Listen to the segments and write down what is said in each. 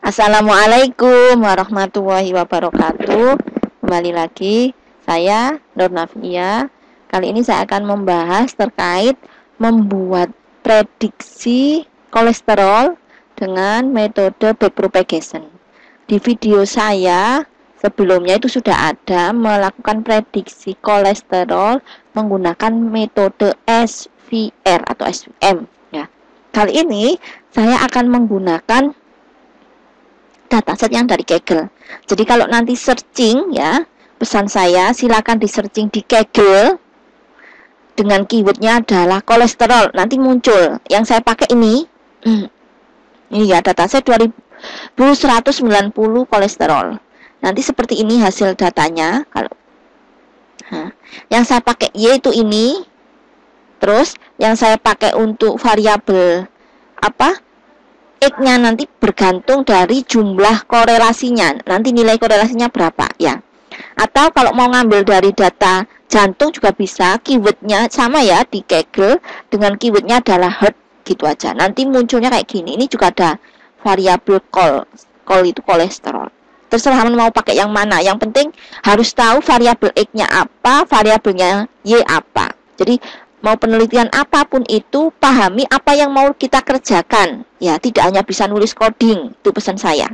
Assalamualaikum warahmatullahi wabarakatuh. Kembali lagi saya Nur Nafia. Kali ini saya akan membahas terkait membuat prediksi kolesterol dengan metode backpropagation. Di video saya sebelumnya itu sudah ada melakukan prediksi kolesterol menggunakan metode SVR atau SVM ya. Kali ini saya akan menggunakan dataset yang dari Kaggle. Jadi kalau nanti searching ya, pesan saya silakan di searching di Kaggle dengan keywordnya adalah kolesterol. Nanti muncul yang saya pakai ini. Ini ya dataset 2190 kolesterol. Nanti seperti ini hasil datanya. Kalau yang saya pakai Y itu ini. Terus yang saya pakai untuk variabel X-nya nanti bergantung dari jumlah korelasinya. Nanti nilai korelasinya berapa ya. Atau kalau mau ngambil dari data jantung juga bisa. Keywordnya sama ya di Kaggle. Dengan keywordnya adalah heart gitu aja. Nanti munculnya kayak gini. Ini juga ada variabel call itu kolesterol. Terserah mau pakai yang mana. Yang penting harus tahu variabel X-nya apa, variabelnya Y apa. Jadi mau penelitian apapun itu, pahami apa yang mau kita kerjakan. Ya, tidak hanya bisa nulis coding, itu pesan saya.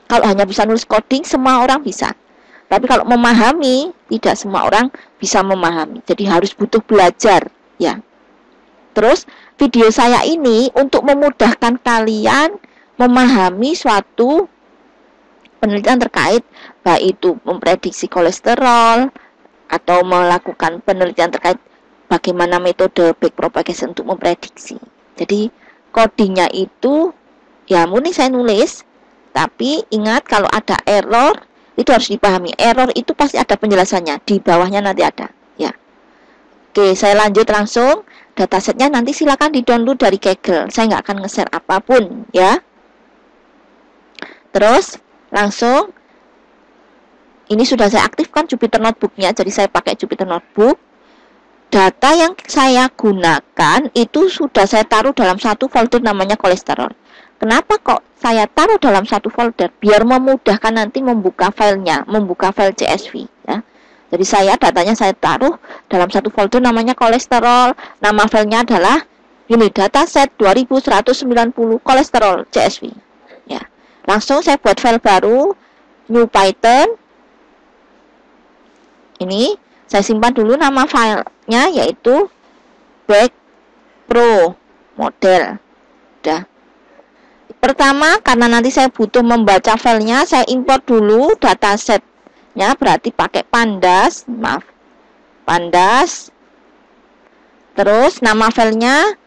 Kalau hanya bisa nulis coding, semua orang bisa. Tapi kalau memahami, tidak semua orang bisa memahami. Jadi harus butuh belajar, ya. Terus, video saya ini untuk memudahkan kalian memahami suatu penelitian terkait, baik itu memprediksi kolesterol, atau melakukan penelitian terkait bagaimana metode backpropagation untuk memprediksi. Jadi codingnya itu ya murni saya nulis, tapi ingat kalau ada error itu harus dipahami. Error itu pasti ada penjelasannya, di bawahnya nanti ada ya. Oke, saya lanjut langsung. Datasetnya nanti silakan di-download dari Kaggle. Saya nggak akan nge-share apapun ya. Terus langsung ini sudah saya aktifkan Jupyter Notebook-nya, jadi saya pakai Jupyter Notebook. Data yang saya gunakan itu sudah saya taruh dalam satu folder namanya kolesterol. Kenapa kok saya taruh dalam satu folder? Biar memudahkan nanti membuka filenya, membuka file CSV ya. Jadi datanya saya taruh dalam satu folder namanya kolesterol. Nama filenya adalah ini dataset 2190 kolesterol CSV ya. Langsung saya buat file baru, new Python. Ini saya simpan dulu nama filenya yaitu backpro model. Udah. Pertama karena nanti saya butuh membaca filenya, saya import dulu datasetnya, berarti pakai pandas, pandas. Terus nama filenya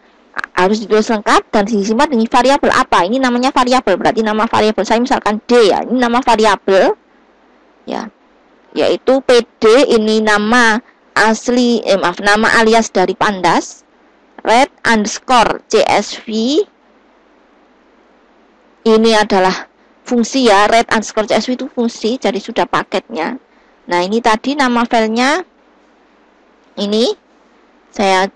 harus ditulis lengkap dan disimpan dengan variabel apa? Ini namanya variabel, berarti nama variabel saya misalkan D ya. Ini nama variabel ya. Yaitu PD, ini nama asli, nama alias dari pandas, red underscore CSV, ini adalah fungsi ya, red underscore CSV itu fungsi, jadi sudah paketnya. Nah ini tadi nama filenya, ini saya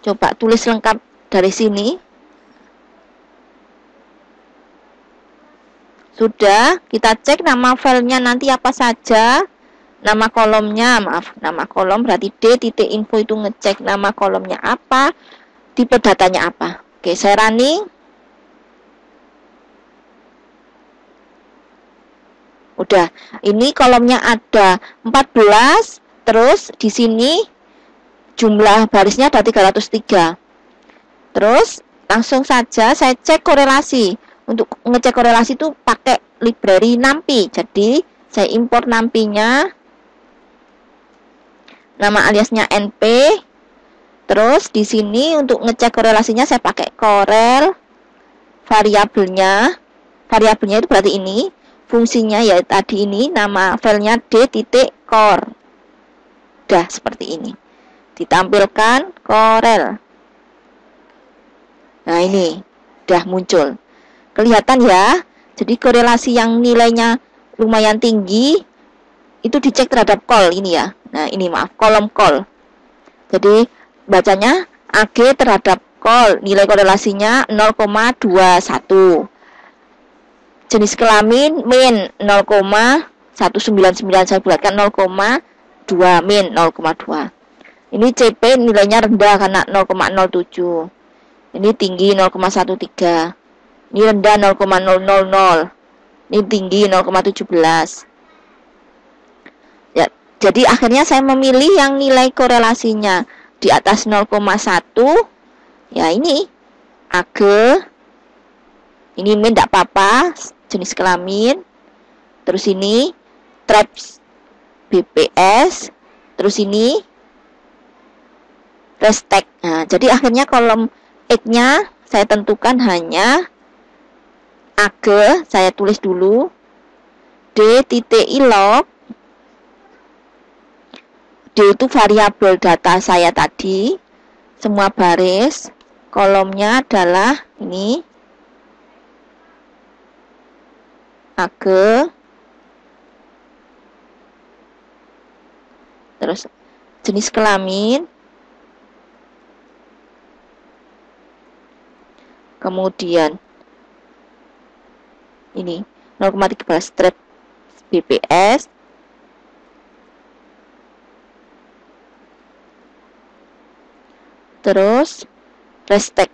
coba tulis lengkap dari sini. Sudah, kita cek nama filenya nanti apa saja. Nama kolomnya, nama kolom berarti d.info itu ngecek nama kolomnya apa, tipe datanya apa. Oke, saya running. Udah, ini kolomnya ada 14, terus di sini jumlah barisnya ada 303. Terus langsung saja saya cek korelasi. Untuk ngecek korelasi itu pakai library NumPy. Jadi saya import NumPy-nya. Nama aliasnya NP. Terus di sini untuk ngecek korelasinya saya pakai Corel. Variabelnya itu berarti ini. Fungsinya ya tadi ini, nama filenya d.core. Udah seperti ini. Ditampilkan Corel. Nah ini udah muncul. Kelihatan ya. Jadi korelasi yang nilainya lumayan tinggi itu dicek terhadap call ini ya. Nah ini kolom call. Jadi bacanya AG terhadap call, nilai korelasinya 0,21. jenis kelamin min 0,199, saya bulatkan 0,2 min 0,2. Ini CP nilainya rendah karena 0,07. Ini tinggi 0,13. Ini rendah 0,000. Ini tinggi 0,17. Ya, jadi akhirnya saya memilih yang nilai korelasinya di atas 0,1. Ya, ini AG. Ini min tidak apa-apa, jenis kelamin. Terus ini TRAPS BPS. Terus ini Restek. Nah, jadi akhirnya kolom X-nya saya tentukan hanya AG, saya tulis dulu. D titik ilog. D itu variabel data saya tadi. Semua baris. Kolomnya adalah ini. AG. Terus jenis kelamin. Kemudian ini 0,13 TRAPS BPS. Terus Restek.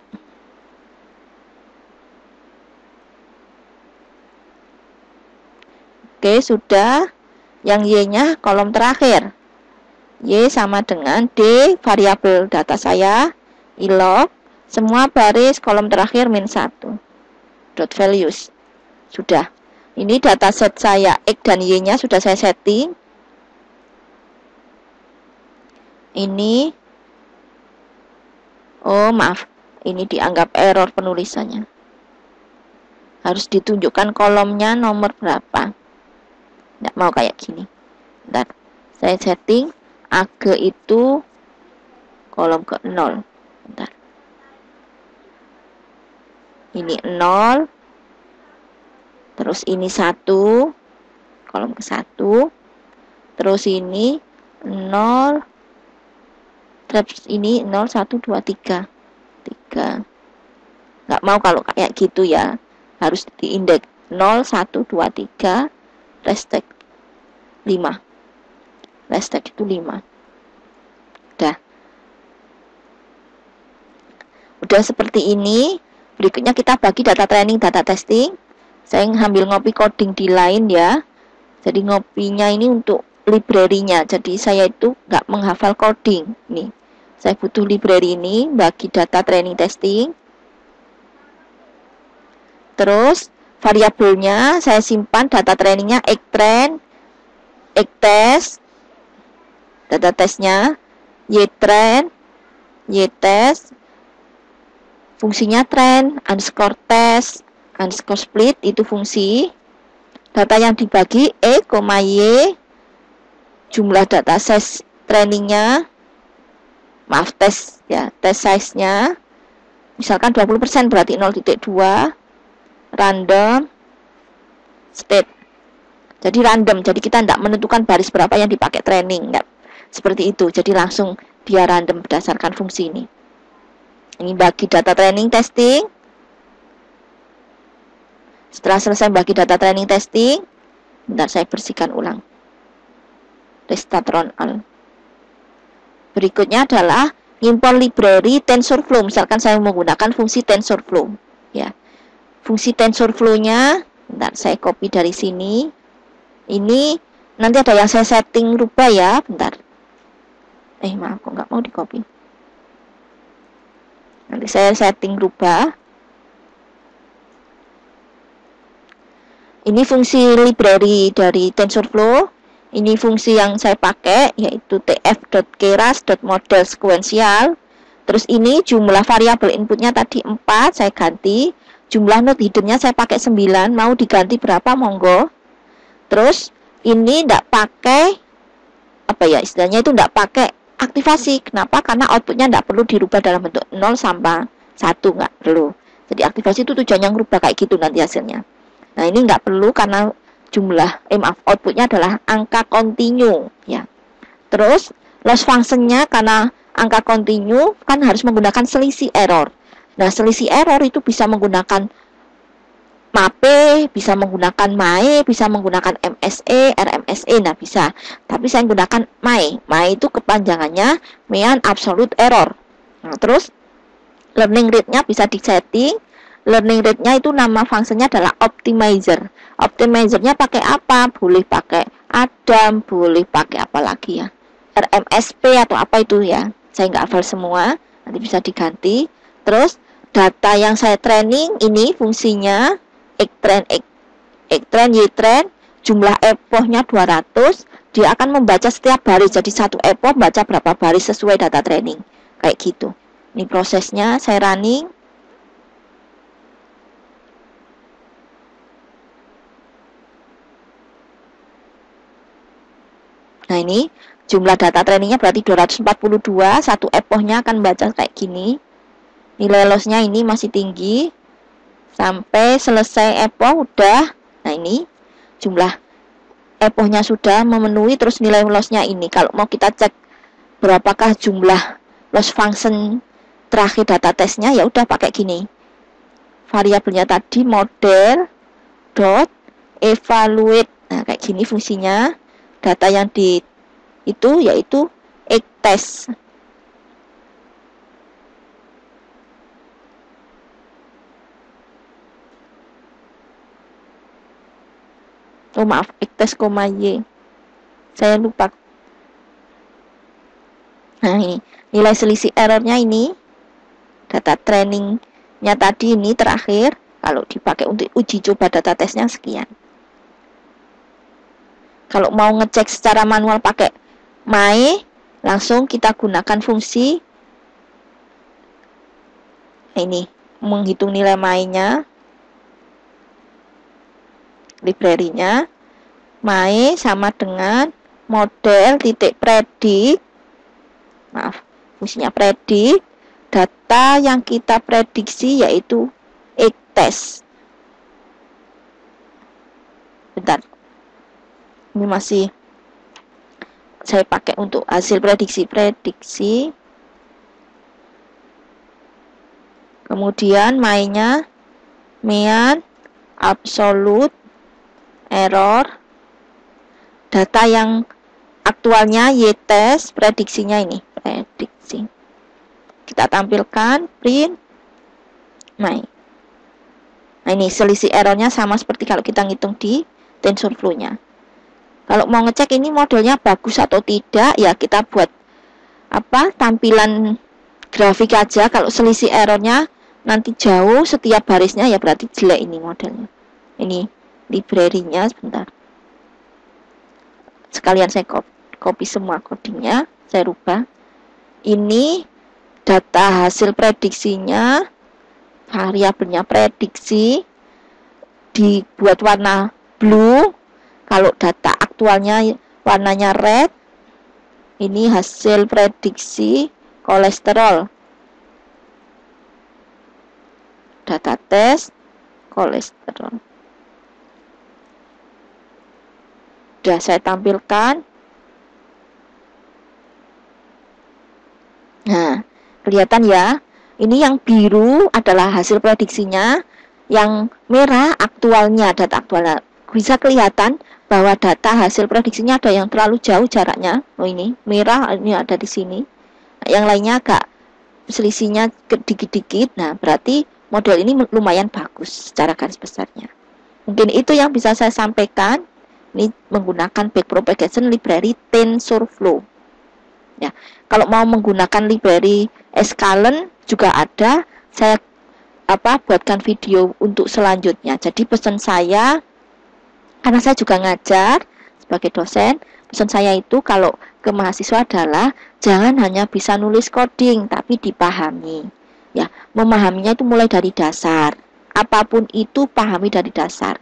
Oke, sudah. Yang Y-nya kolom terakhir. Y sama dengan D variabel data saya ilog. Semua baris kolom terakhir min 1. Dot values. Sudah. Ini dataset saya X dan Y-nya sudah saya setting. Ini. Oh, maaf. Ini dianggap error penulisannya. Harus ditunjukkan kolomnya nomor berapa. Nggak mau kayak gini. Bentar. Saya setting AG itu kolom ke 0. Bentar. Ini 0. Terus ini 1, kolom ke 1. Terus ini 0. TRAPS ini 0, 1, 2, 3. 3. Nggak mau kalau kayak gitu ya. Harus diindeks 0, 1, 2, 3. Restek 5. Restek itu 5. Udah seperti ini. Berikutnya kita bagi data training, data testing. Saya ngambil ngopi coding di line ya. Jadi ngopinya ini untuk library-nya. Jadi saya itu nggak menghafal coding. Nih, saya butuh library ini bagi data training testing. Terus variabelnya saya simpan data trainingnya xtrain, xtest, data testnya ytrain, ytest, fungsinya train, underscore test, underscore split itu fungsi. Data yang dibagi Y, jumlah data size trainingnya, maaf tes ya, test size-nya misalkan 20% berarti 0,2, random, state. Jadi random, jadi kita tidak menentukan baris berapa yang dipakai training, enggak seperti itu. Jadi langsung dia random berdasarkan fungsi ini. Ini bagi data training testing. Setelah selesai bagi data training testing, bentar saya bersihkan ulang. Restart run all. Berikutnya adalah import library TensorFlow. Misalkan saya menggunakan fungsi TensorFlow, ya. Fungsi TensorFlow-nya, bentar saya copy dari sini. Ini nanti ada yang saya setting rubah ya, bentar. Maaf, kok nggak mau di copy. Nanti saya setting rubah. Ini fungsi library dari TensorFlow. Ini fungsi yang saya pakai, yaitu tf.keras.model sequential. Terus ini jumlah variabel inputnya tadi 4, saya ganti. Jumlah node hiddennya saya pakai 9, mau diganti berapa, monggo. Terus ini tidak pakai, apa ya istilahnya itu tidak pakai aktivasi. Kenapa? Karena outputnya tidak perlu dirubah dalam bentuk 0 sampai 1, nggak perlu. Jadi aktivasi itu tujuannya ngerubah kayak gitu nanti hasilnya. Nah ini nggak perlu karena outputnya adalah angka kontinu ya. Terus loss functionnya karena angka kontinu kan harus menggunakan selisih error. Nah selisih error itu bisa menggunakan MAPE, bisa menggunakan MAE, bisa menggunakan MSE, RMSE, nah bisa. Tapi saya menggunakan MAE. MAE itu kepanjangannya Mean Absolute Error. Nah, terus learning rate-nya bisa disetting. Learning rate-nya itu nama fungsinya adalah optimizer. Optimizer-nya pakai apa? Boleh pakai Adam, boleh pakai apa lagi ya? RMSP atau apa itu ya? Saya nggak hafal semua, nanti bisa diganti. Terus data yang saya training ini fungsinya Xtrain, Xtrain, Ytrain, jumlah epochnya 200. Dia akan membaca setiap baris. Jadi satu epoch baca berapa baris sesuai data training. Kayak gitu. Ini prosesnya saya running. Nah ini jumlah data trainingnya berarti 242, satu epochnya akan baca kayak gini. Nilai lossnya ini masih tinggi. Sampai selesai epoch udah. Nah ini jumlah epochnya sudah memenuhi, terus nilai lossnya ini. Kalau mau kita cek berapakah jumlah loss function terakhir data tesnya, ya udah pakai gini. Variabelnya tadi model dot evaluate. Nah kayak gini fungsinya. Data yang di itu yaitu X-test. Oh maaf, X-test, Y. Saya lupa. Nah ini nilai selisih errornya ini. Data trainingnya tadi ini terakhir. Kalau dipakai untuk uji coba data tesnya sekian. Kalau mau ngecek secara manual pakai MAE, langsung kita gunakan fungsi ini, menghitung nilai MAE-nya, library-nya. MAE sama dengan model titik predik, maaf, fungsinya predik, data yang kita prediksi yaitu X-test. Bentar. Ini masih saya pakai untuk hasil prediksi. Kemudian MAE-nya Mean Absolute Error. Data yang aktualnya Y-test, prediksinya ini, prediksi. Kita tampilkan print MAE. Nah ini selisih errornya sama seperti kalau kita ngitung di TensorFlow-nya. Kalau mau ngecek ini modelnya bagus atau tidak, ya kita buat apa, tampilan grafik aja. Kalau selisih errornya nanti jauh setiap barisnya, ya berarti jelek ini modelnya. Ini library-nya, sebentar. Sekalian saya copy semua codingnya, saya rubah. Ini data hasil prediksinya, variabelnya prediksi, dibuat warna blue. Kalau data aktualnya warnanya red, ini hasil prediksi kolesterol. Data tes kolesterol. Sudah saya tampilkan. Nah, kelihatan ya. Ini yang biru adalah hasil prediksinya, yang merah aktualnya, data aktualnya. Bisa kelihatan bahwa data hasil prediksinya ada yang terlalu jauh jaraknya. Oh ini merah, ini ada di sini. Nah, yang lainnya agak selisihnya dikit-dikit. Nah berarti model ini lumayan bagus secara garis besarnya. Mungkin itu yang bisa saya sampaikan. Ini menggunakan backpropagation library TensorFlow. Ya, kalau mau menggunakan library Scikit juga ada. Saya buatkan video untuk selanjutnya. Jadi pesan saya, karena saya juga ngajar sebagai dosen, pesan saya itu kalau ke mahasiswa adalah jangan hanya bisa nulis coding, tapi dipahami. Ya, memahaminya itu mulai dari dasar. Apapun itu pahami dari dasar.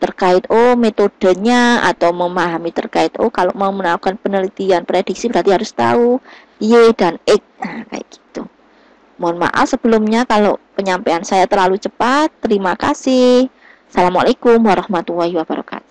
Terkait metodenya, atau memahami terkait kalau mau melakukan penelitian prediksi berarti harus tahu Y dan X. Nah, kayak gitu. Mohon maaf sebelumnya kalau penyampaian saya terlalu cepat. Terima kasih. Assalamualaikum warahmatullahi wabarakatuh.